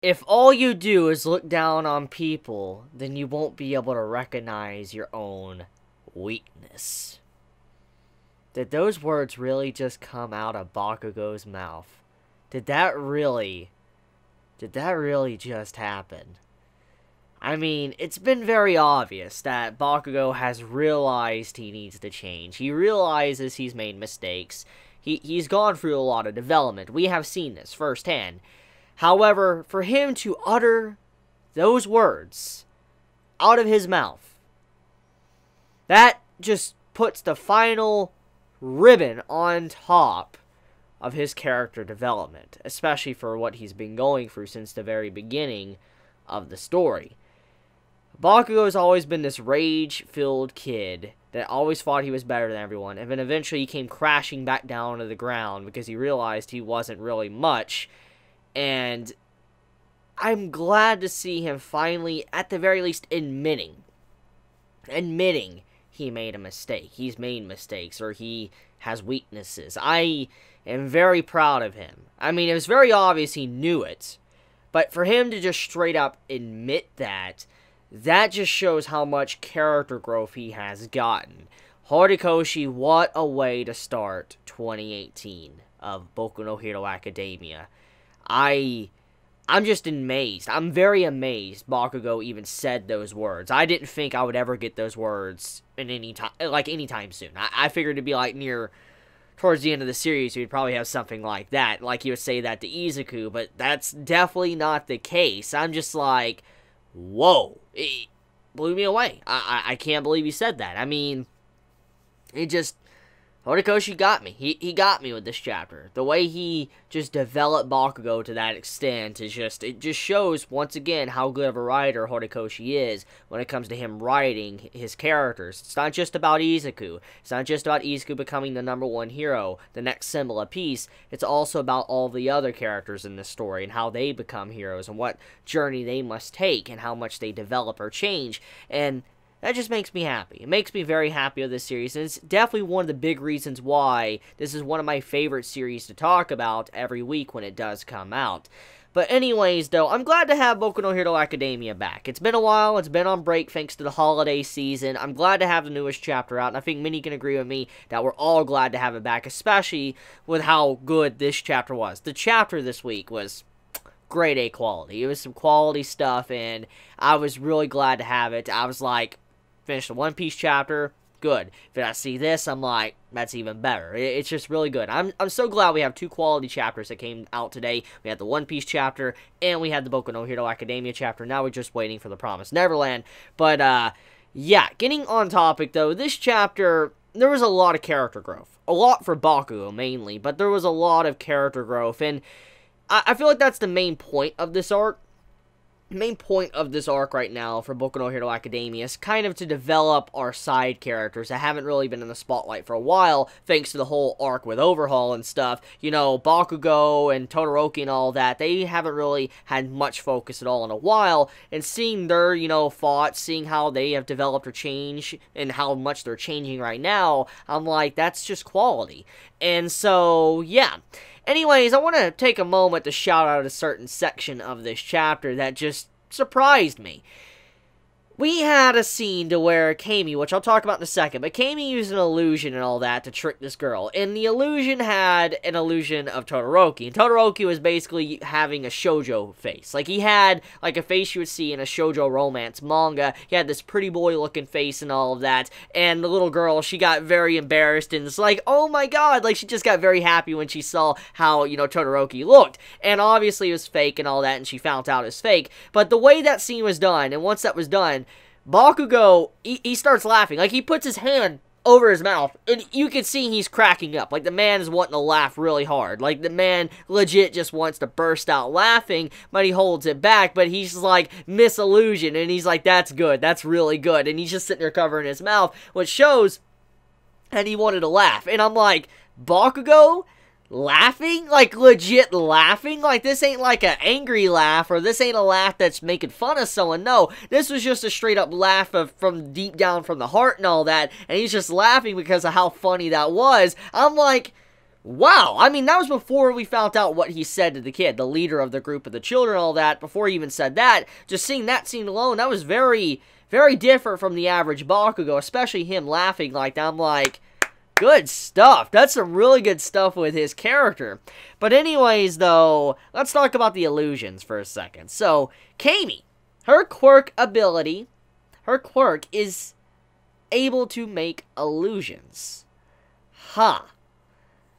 If all you do is look down on people, then you won't be able to recognize your own weakness. Did those words really just come out of Bakugou's mouth? Did that really just happen? I mean, it's been very obvious that Bakugou has realized he needs to change. He realizes he's made mistakes. He's gone through a lot of development. We have seen this firsthand. However, for him to utter those words out of his mouth, that just puts the final ribbon on top of his character development, especially for what he's been going through since the very beginning of the story. Bakugou has always been this rage-filled kid that always thought he was better than everyone, and then eventually he came crashing back down to the ground because he realized he wasn't really much. And I'm glad to see him finally, at the very least, admitting he made a mistake. He's made mistakes, or he has weaknesses. I am very proud of him. I mean, it was very obvious he knew it, but for him to just straight up admit that just shows how much character growth he has gotten. Horikoshi, what a way to start 2018 of Boku no Hero Academia. I'm just amazed. I'm very amazed Bakugou even said those words. I didn't think I would ever get those words in anytime soon. I figured it'd be like towards the end of the series, we'd probably have something like that. Like he would say that to Izuku, but that's definitely not the case. I'm just like, whoa. It blew me away. I can't believe he said that. I mean, Horikoshi got me. He got me with this chapter. The way he just developed Bakugou to that extent is it just shows once again how good of a writer Horikoshi is when it comes to him writing his characters. It's not just about Izuku. It's not just about Izuku becoming the #1 hero, the next symbol of peace. It's also about all the other characters in this story and how they become heroes and what journey they must take and how much they develop or change. And that just makes me happy. It makes me very happy with this series, and it's definitely one of the big reasons why this is one of my favorite series to talk about every week when it does come out. But anyways, though, I'm glad to have Boku no Hero Academia back. It's been a while. It's been on break thanks to the holiday season. I'm glad to have the newest chapter out, and I think many can agree with me that we're all glad to have it back, especially with how good this chapter was. The chapter this week was grade A quality. It was some quality stuff, and I was really glad to have it. I was like, finish the One Piece chapter, good. If I see this, I'm like, that's even better. It's just really good. I'm so glad we have two quality chapters that came out today. We had the One Piece chapter, and we had the Boku no Hero Academia chapter. Now we're just waiting for the Promised Neverland. But, yeah, getting on topic, though, this chapter, there was a lot of character growth. A lot for Bakugou, mainly, but there was a lot of character growth, and I feel like that's the main point of this arc. Main point of this arc right now for Boku no Hero Academia is kind of to develop our side characters that haven't really been in the spotlight for a while, thanks to the whole arc with Overhaul and stuff. You know, Bakugou and Todoroki and all that, they haven't really had much focus at all in a while, and seeing their, thoughts, seeing how they have developed or changed, and how much they're changing right now, I'm like, that's just quality. And so, yeah. Anyways, I want to take a moment to shout out a certain section of this chapter that just surprised me. We had a scene to where Kami, which I'll talk about in a second, but Kami used an illusion and all that to trick this girl. And the illusion had an illusion of Todoroki. And Todoroki was basically having a shoujo face. Like, he had, like, a face you would see in a shoujo romance manga. He had this pretty boy-looking face and all of that. And the little girl, she got very embarrassed and it's like, oh my god! Like, she just got very happy when she saw how, Todoroki looked. And obviously it was fake and all that, and she found out it was fake. But the way that scene was done, and once that was done, Bakugou, he starts laughing. Like, he puts his hand over his mouth, and you can see he's cracking up. Like, the man is wanting to laugh really hard. Like, the man legit just wants to burst out laughing, but he holds it back, but he's just like, misillusion, and he's like, that's good, that's really good, and he's just sitting there covering his mouth, which shows that he wanted to laugh. And I'm like, Bakugou? Laughing? Like, legit laughing? Like, this ain't like an angry laugh, or this ain't a laugh that's making fun of someone. No, this was just a straight up laugh from deep down from the heart and all that, and he's just laughing because of how funny that was. I'm like, wow, I mean, that was before we found out what he said to the kid, the leader of the group of the children, all that. Before he even said that, just seeing that scene alone, that was very, very different from the average Bakugo, especially him laughing like that. I'm like, good stuff. That's some really good stuff with his character. But anyways, though, let's talk about the illusions for a second. So, Kami, her quirk is able to make illusions. Huh.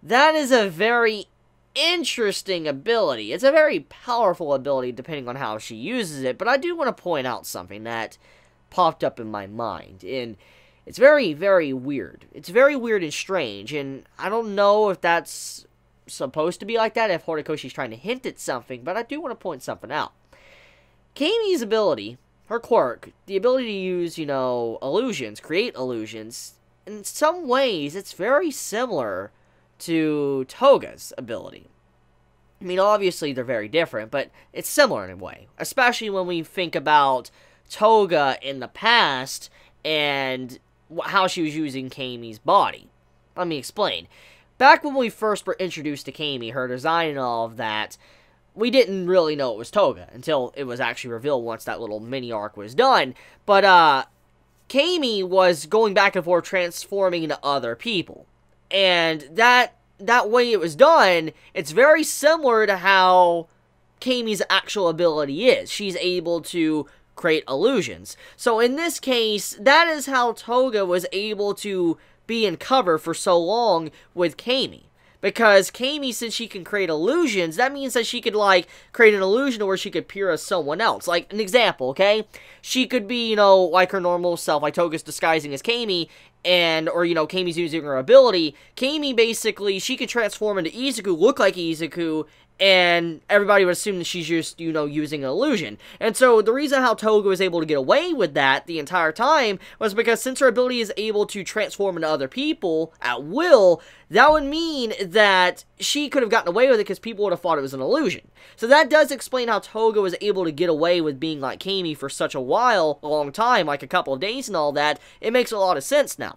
That is a very interesting ability. It's a very powerful ability depending on how she uses it, but I do want to point out something that popped up in my mind, and it's very, very weird. It's very weird and strange, and I don't know if that's supposed to be like that, if Horikoshi's trying to hint at something, but I do want to point something out. Kami's ability, her quirk, the ability to use, illusions, create illusions, in some ways, it's very similar to Toga's ability. I mean, obviously, they're very different, but it's similar in a way. Especially when we think about Toga in the past and how she was using Kami's body. Let me explain. Back when we first were introduced to Kami, her design and all of that, we didn't really know it was Toga until it was actually revealed once that little mini arc was done. But, Kami was going back and forth transforming into other people. And that way it was done, it's very similar to how Kami's actual ability is. She's able to create illusions. So in this case, that is how Toga was able to be in cover for so long with Kami. Because Kami, since she can create illusions, that means that she could, create an illusion where she could appear as someone else. Like, an example, okay? She could be, like her normal self, like Toga's disguising as Kami, or, Kami's using her ability. Kami, basically, she could transform into Izuku, look like Izuku, and everybody would assume that she's just, using an illusion. And so, the reason how Toga was able to get away with that the entire time was because since her ability is able to transform into other people at will, that would mean that she could have gotten away with it because people would have thought it was an illusion. So that does explain how Toga was able to get away with being like Kami for such a long time, like a couple of days and all that. It makes a lot of sense now.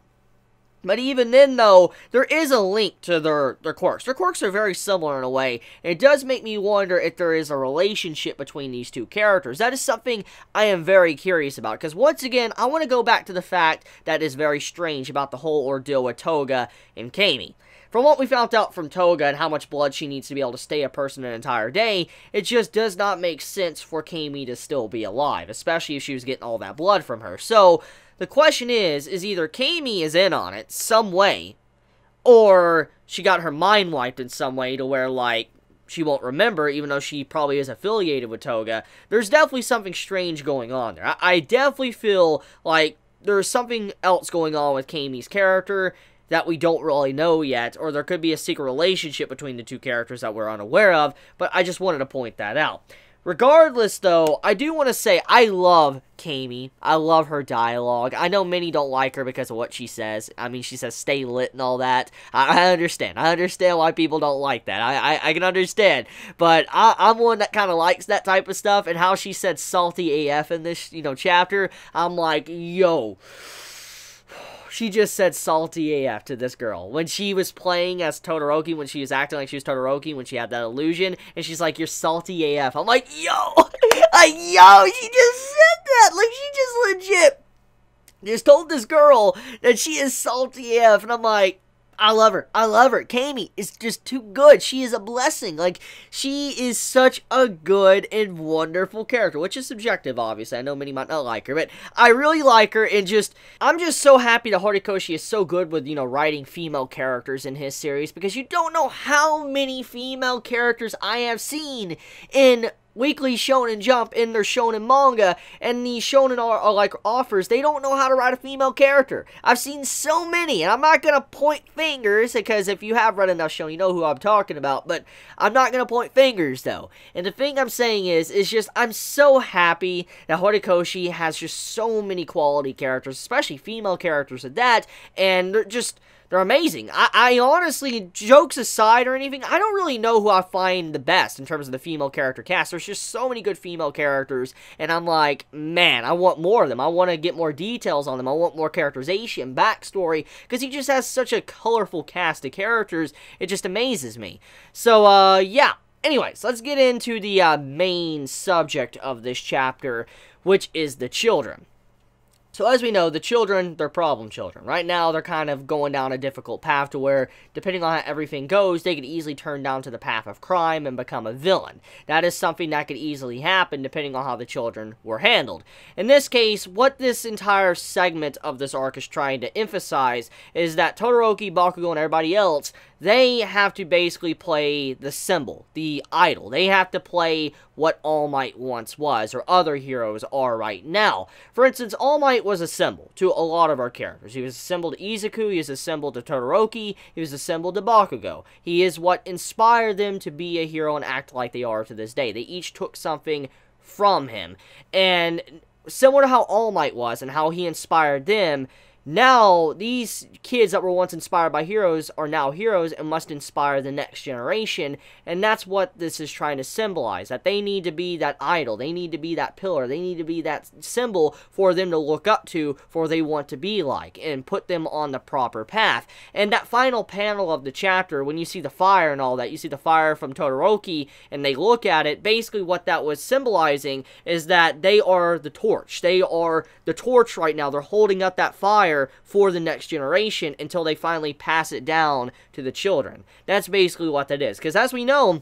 But even then, though, there is a link to their quirks. Their quirks are very similar in a way, and it does make me wonder if there is a relationship between these two characters. That is something I am very curious about, because once again, I want to go back to the fact that is very strange about the whole ordeal with Toga and Kami. From what we found out from Toga and how much blood she needs to be able to stay a person an entire day, it just does not make sense for Kami to still be alive, especially if she was getting all that blood from her. So, the question is either Kami is in on it some way, or she got her mind wiped in some way to where, she won't remember, even though she probably is affiliated with Toga. There's definitely something strange going on there. I definitely feel like there's something else going on with Kami's character that we don't really know yet, or there could be a secret relationship between the two characters that we're unaware of, but I just wanted to point that out. Regardless, though, I do want to say I love Kami. I love her dialogue. I know many don't like her because of what she says. I mean, she says stay lit and all that. I understand. I understand why people don't like that. I can understand. But I'm one that kind of likes that type of stuff, and how she said salty AF in this, chapter, I'm like, yo. She just said salty AF to this girl. When she was playing as Todoroki, when she was acting like she was Todoroki, when she had that illusion, and she's like, you're salty AF. I'm like, yo! She just said that! She just legit just told this girl that she is salty AF, and I'm like, I love her. I love her. Kami is just too good. She is a blessing. She is such a good and wonderful character, which is subjective, obviously. I know many might not like her, but I really like her, and I'm just so happy that Horikoshi is so good with, writing female characters in his series, because you don't know how many female characters I have seen in Weekly Shonen Jump in their shonen manga, and the shonen are like offers, they don't know how to write a female character. I've seen so many, and I'm not gonna point fingers, because if you have read enough shonen, you know who I'm talking about, but I'm not gonna point fingers, though. And the thing I'm saying is just, I'm so happy that Horikoshi has just so many quality characters, especially female characters at that, and they're they're amazing. I honestly, jokes aside or anything, I don't really know who I find the best in terms of the female character cast. There's just so many good female characters, and I'm like, man, I want more of them. I want to get more details on them. I want more characterization, backstory, because he just has such a colorful cast of characters. It just amazes me. So, yeah. Anyways, let's get into the main subject of this chapter, which is the children. So as we know, the children, they're problem children. Right now, they're kind of going down a difficult path to where, depending on how everything goes, they could easily turn down to the path of crime and become a villain. That is something that could easily happen depending on how the children were handled. In this case, what this entire segment of this arc is trying to emphasize is that Todoroki, Bakugou, and everybody else, they have to basically play the symbol, the idol. They have to play what All Might once was, or other heroes are right now. For instance, All Might was a symbol to a lot of our characters. He was a symbol to Izuku, he was a symbol to Todoroki, he was a symbol to Bakugou. He is what inspired them to be a hero and act like they are to this day. They each took something from him. And similar to how All Might was and how he inspired them, now, these kids that were once inspired by heroes are now heroes and must inspire the next generation, and that's what this is trying to symbolize, that they need to be that idol, they need to be that pillar, they need to be that symbol for them to look up to, for they want to be like, and put them on the proper path. And that final panel of the chapter, when you see the fire and all that, you see the fire from Todoroki, and they look at it, basically what that was symbolizing is that they are the torch. They are the torch right now. They're holding up that fire for the next generation until they finally pass it down to the children. That's basically what that is. Because as we know,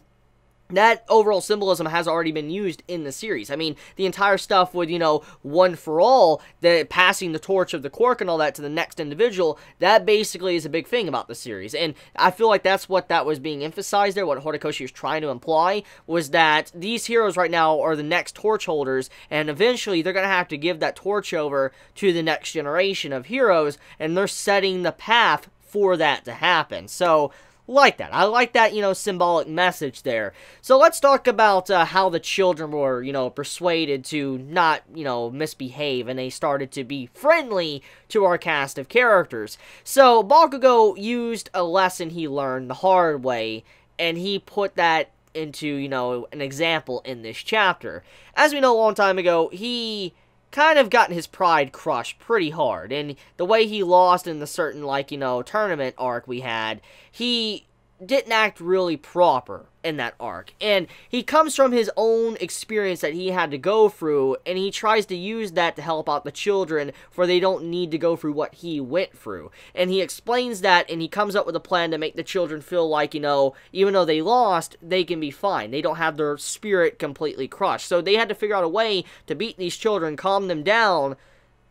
that overall symbolism has already been used in the series. I mean, the entire stuff with, you know, one for all, the passing the torch of the quirk and all that to the next individual, that basically is a big thing about the series. And I feel like that's what that was being emphasized there, what Horikoshi was trying to imply, was that these heroes right now are the next torch holders, and eventually they're going to have to give that torch over to the next generation of heroes, and they're setting the path for that to happen. So, like that. I like that, you know, symbolic message there. So let's talk about how the children were, you know, persuaded to not, you know, misbehave, and they started to be friendly to our cast of characters. So Bakugou used a lesson he learned the hard way, and he put that into, you know, an example in this chapter. As we know, a long time ago, he kind of gotten his pride crushed pretty hard, and the way he lost in the certain, like, you know, tournament arc we had, he didn't act really proper in that arc, and he comes from his own experience that he had to go through, and he tries to use that to help out the children, for they don't need to go through what he went through. And he explains that, and he comes up with a plan to make the children feel like, you know, even though they lost, they can be fine. They don't have their spirit completely crushed. So they had to figure out a way to beat these children, calm them down,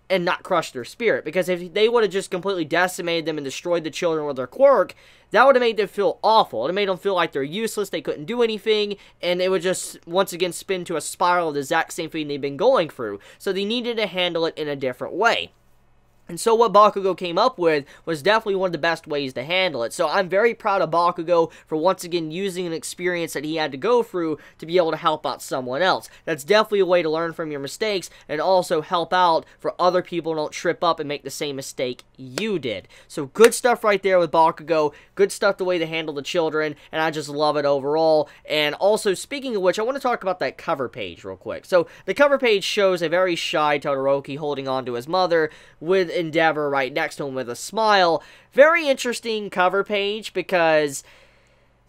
and not crush their spirit. Because if they would have just completely decimated them and destroyed the children with their quirk, that would have made them feel awful. It would have made them feel like they're useless, they couldn't do anything, and it would just, once again, spin to a spiral of the exact same thing they've been going through. So they needed to handle it in a different way. And so what Bakugou came up with was definitely one of the best ways to handle it. So I'm very proud of Bakugou for once again using an experience that he had to go through to be able to help out someone else. That's definitely a way to learn from your mistakes and also help out for other people don't trip up and make the same mistake you did. So good stuff right there with Bakugou. Good stuff the way they handle the children, and I just love it overall. And also, speaking of which, I want to talk about that cover page real quick. So the cover page shows a very shy Todoroki holding on to his mother with Endeavor right next to him with a smile. Very interesting cover page, because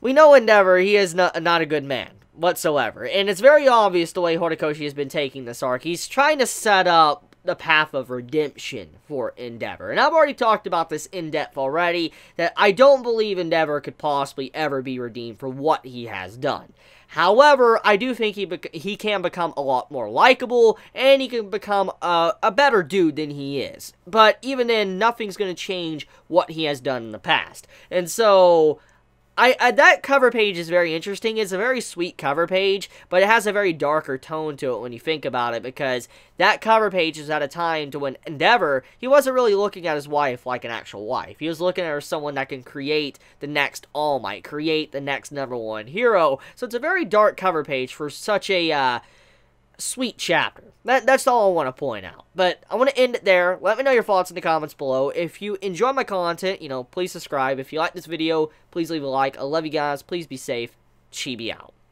we know Endeavor, he is not a good man whatsoever. And it's very obvious the way Horikoshi has been taking this arc. He's trying to set up the path of redemption for Endeavor. And I've already talked about this in depth already, that I don't believe Endeavor could possibly ever be redeemed for what he has done. However, I do think he can become a lot more likable, and he can become a better dude than he is. But even then, nothing's going to change what he has done in the past. And so that cover page is very interesting. It's a very sweet cover page, but it has a very darker tone to it when you think about it, because that cover page is at a time to when Endeavor, he wasn't really looking at his wife like an actual wife. He was looking at her as someone that can create the next All Might, create the next #1 hero. So it's a very dark cover page for such a sweet chapter. That's all I want to point out. But I want to end it there. Let me know your thoughts in the comments below. If you enjoy my content, please subscribe. If you like this video, please leave a like. I love you guys. Please be safe. Chibi out.